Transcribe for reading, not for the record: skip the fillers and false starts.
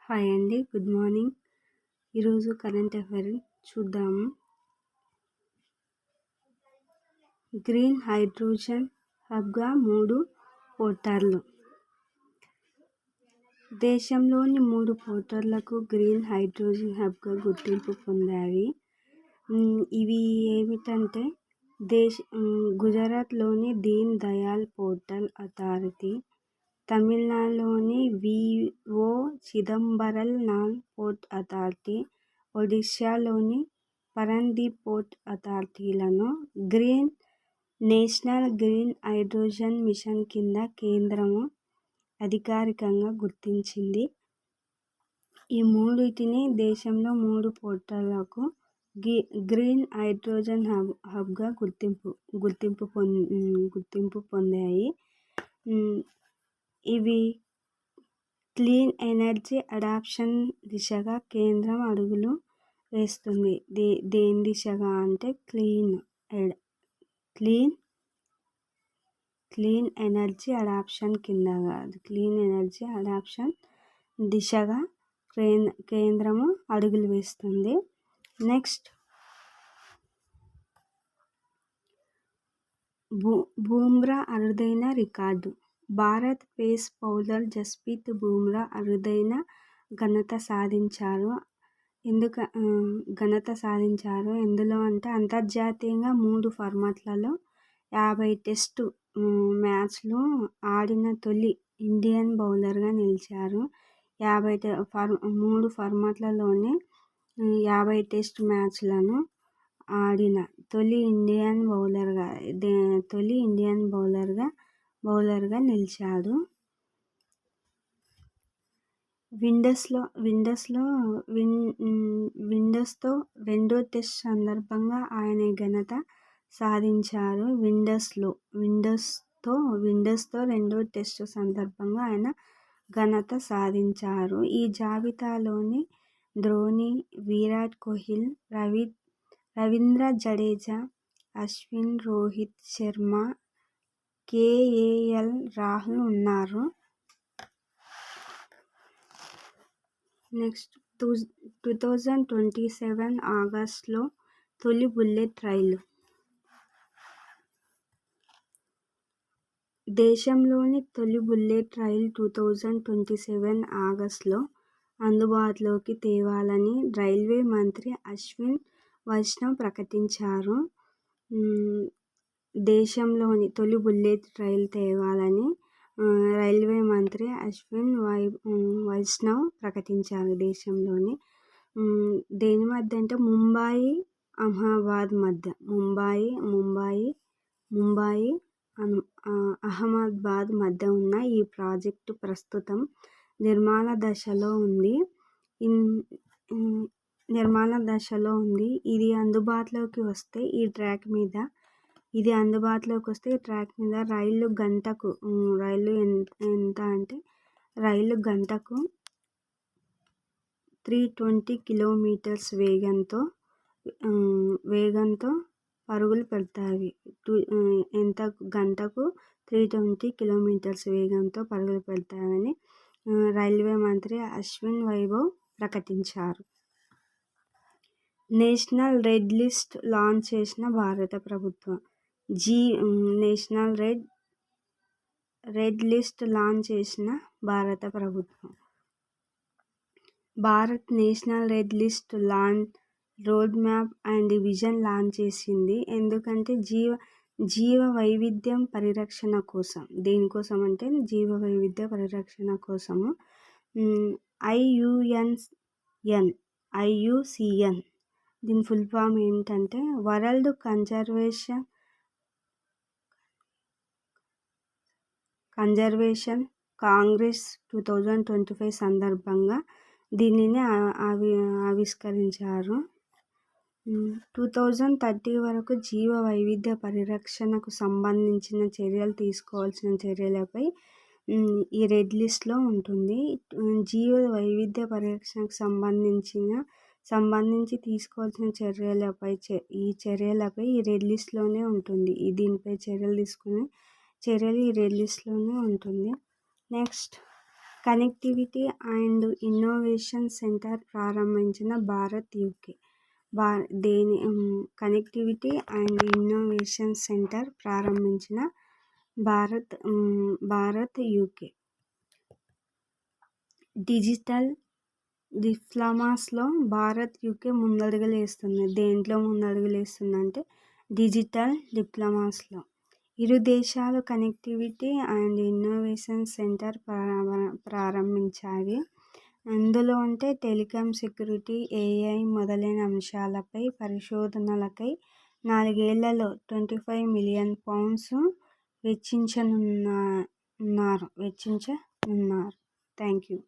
Hi అండి. Good morning. ఈరోజు current affair చూద్దాము. గ్రీన్ హైడ్రోజన్ హబ్గా 3 పోర్టర్లు. దేశంలోని 3 పోర్టర్లకు గ్రీన్ హైడ్రోజన్ హబ్గా గుర్తింపు పొందాయి. ఇవి ఏమిటంటే గుజరాత్లోని దీన్ దయాళ్ పోర్ట్ అథారిటీ, తమిళనాడులోని వి.ఓ. చిదంబరం పోర్ట్ అథారిటీ, ఒడిశాలోని పరన్దీప్ పోర్ట్ అథారిటీలను నేషనల్ గ్రీన్ హైడ్రోజన్ మిషన్ కింద కేంద్రము అధికారికంగా గుర్తించింది. ఈ మూడింటిని దేశంలో 3 పోర్టులకు గ్రీన్ హైడ్రోజన్ హబ్గా గుర్తింపు పొందాయి. ఇవి క్లీన్ ఎనర్జీ అడాప్షన్ దిశగా కేంద్రం అడుగులు వేస్తుంది. దేని దిశగా అంటే క్లీన్ ఎనర్జీ అడాప్షన్ కింద కాదు, క్లీన్ ఎనర్జీ అడాప్షన్ దిశగా కేంద్రము అడుగులు వేస్తుంది. నెక్స్ట్, బూమ్రా అరుదైన record. Bharat pace bowler Jasprit Bumrah అరుదైన ఘనత సాధించారు. ఎందులో అంటే అంతర్జాతీయంగా 3 ఫార్మాట్లలో 50 టెస్టు మ్యాచ్లు ఆడిన తొలి ఇండియన్ బౌలర్గా నిలిచారు. 3 ఫార్మాట్లలోనే 50 టెస్ట్ మ్యాచ్లను ఆడిన తొలి ఇండియన్ బౌలర్గా నిలిచాడు. విండీస్తో రెండో టెస్ట్ సందర్భంగా ఆయన ఘనత సాధించారు. విండీస్తో రెండో టెస్ట్ సందర్భంగా ఆయన ఘనత సాధించారు. ఈ జాబితాలోని ధోనీ, విరాట్ కోహ్లీ, రవీంద్ర జడేజా, అశ్విన్, రోహిత్ శర్మ, కేఎల్ రాహుల్ ఉన్నారు. నెక్స్ట్, 2027 ఆగస్టులో తొలి బుల్లెట్ రైలు. దేశంలోని తొలి బుల్లెట్ రైలు 2027 ఆగస్టులో అందుబాటులోకి తేవాలని రైల్వే మంత్రి అశ్విన్ వైష్ణవ్ ప్రకటించారు. దేశంలోని తొలి బుల్లెట్ రైలు తేవాలని రైల్వే మంత్రి అశ్విన్ వైష్ణవ్ ప్రకటించారు. దేశంలోని దేని మధ్య అంటే ముంబాయి అహ్మదాబాద్ మధ్య ఉన్న ఈ ప్రాజెక్టు ప్రస్తుతం నిర్మాణ దశలో ఉంది. ఇది అందుబాటులోకి వస్తే ఈ ట్రాక్ మీద రైలు గంటకు 320 కిలోమీటర్స్ వేగంతో పరుగులు పెడతాయి. గంటకు 320 కిలోమీటర్స్ వేగంతో పరుగులు పెడతాయని రైల్వే మంత్రి అశ్విన్ వైష్ణవ్ ప్రకటించారు. నేషనల్ రెడ్ లిస్ట్ లాంచ్ చేసిన భారత ప్రభుత్వం. నేషనల్ రెడ్ లిస్ట్ లాంచ్ చేసిన భారత ప్రభుత్వం. Bharat national red list road map and vision launch చేసింది. ఎందుకంటే జీవ వైవిధ్యం పరిరక్షణ కోసం. దేనికోసం అంటే జీవ వైవిధ్య పరిరక్షణ కోసము. IUCN దీని ఫుల్ ఫామ్ ఏంటంటే వరల్డ్ కన్జర్వేషన్ కాంగ్రెస్ 2025 సందర్భంగా దీనిని ఆవిష్కరించారు. 2030 వరకు జీవ వైవిధ్య పరిరక్షణకు సంబంధించిన తీసుకోవాల్సిన చర్యలపై ఈ రెడ్ లిస్ట్లో ఉంటుంది. జీవ వైవిధ్య పరిరక్షణకు సంబంధించి తీసుకోవాల్సిన చర్యలపై ఈ రెడ్ లిస్ట్లోనే ఉంటుంది. దీనిపై చర్యలు ఈ రెడ్ లిస్ట్లోనే ఉంటుంది. Next, connectivity and innovation centre ప్రారంభించిన Bharat UK. Connectivity and innovation centre ప్రారంభించిన భారత్ యూకే. డిజిటల్ డిప్లొమాస్లో భారత్ యూకే ముందడుగులు వేస్తుంది. దేంట్లో ముందడుగులు వేస్తుందంటే డిజిటల్ డిప్లొమాస్లో. ఇరు దేశాలు కనెక్టివిటీ అండ్ ఇన్నోవేషన్ సెంటర్ ప్రారంభించాయి. అందులో అంటే టెలికాం, సెక్యూరిటీ, ఏఐ మొదలైన అంశాలపై పరిశోధనలకై 4 ఏళ్లలో £25 మిలియన్ వెచ్చించనున్నారు. Thank you.